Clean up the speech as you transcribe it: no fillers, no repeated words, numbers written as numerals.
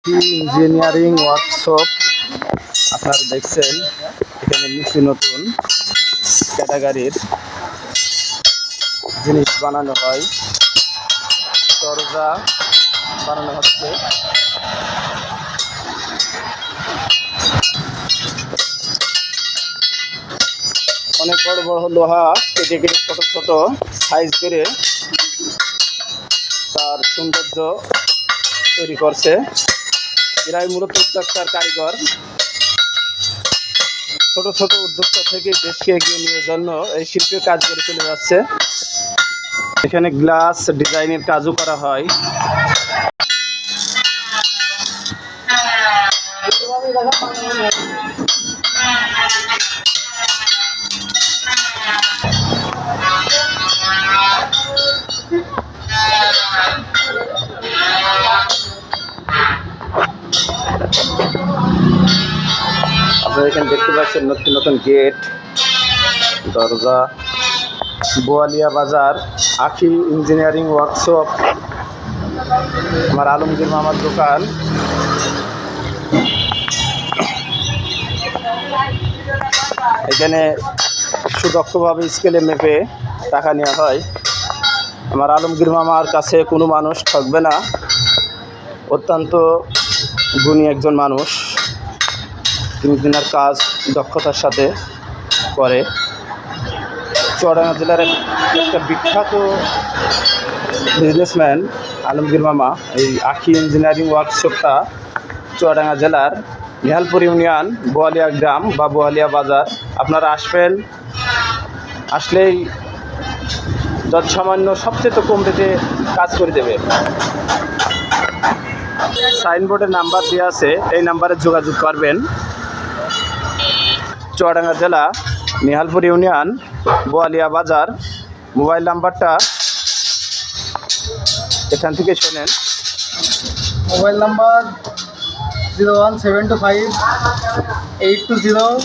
আখি engineering workshop আপনারা দেখছেন। এখানে নিত্য নতুন ক্যাটাগরির জিনিস বানানো হয়, দরজা বানানো হচ্ছে। অনেক বড় বড় লোহা কেটে কেটে ছোট ছোট সাইজ করে তার সৌন্দর্য তৈরি করছে। এরাই মূলত উদ্যোক্তার কারিগর। ছোট ছোট উদ্যোক্তা থেকে দেশকে এগিয়ে নিয়ে জন্য এই শিল্পের কাজ করে চলে যাচ্ছে। এখানে গ্লাস ডিজাইনের কাজও করা হয়। আপনারা এখানে দেখতে পাচ্ছেন নতুন নতুন গেট, দরজা। বোয়ালিয়া বাজার আখি ইঞ্জিনিয়ারিং ওয়ার্কশপ, আমার আলমগীর মামার দোকান। এখানে সুদক্ষভাবে স্কেলে মেপে টাকা নেওয়া হয়। আমার আলমগীর মামার কাছে কোনো মানুষ ঠকবে না। অত্যন্ত গুণী একজন মানুষ, তিনি তিনার কাজ দক্ষতার সাথে করে। চুয়াডাঙ্গা জেলার একটা বিখ্যাত বিজনেসম্যান আলমগীর মামা। এই আখি ইঞ্জিনিয়ারিং ওয়ার্কশপটা চুয়াডাঙ্গা জেলার নিহালপুর ইউনিয়ন, বোয়ালিয়া গ্রাম বা বোয়ালিয়া বাজার। আপনারা আসবেন, আসলেই যৎসামান্য সবচেয়ে কম রেটে কাজ করে দেবে। সাইনবোর্ডের নাম্বার দেওয়া আছে, এই নাম্বারে যোগাযোগ করবেন। চুয়াডাঙ্গা জেলা, নিহালপুর ইউনিয়ন, বোয়ালিয়া বাজার। মোবাইল নাম্বারটা এখান থেকে শোনেন। Mobile number 01725 820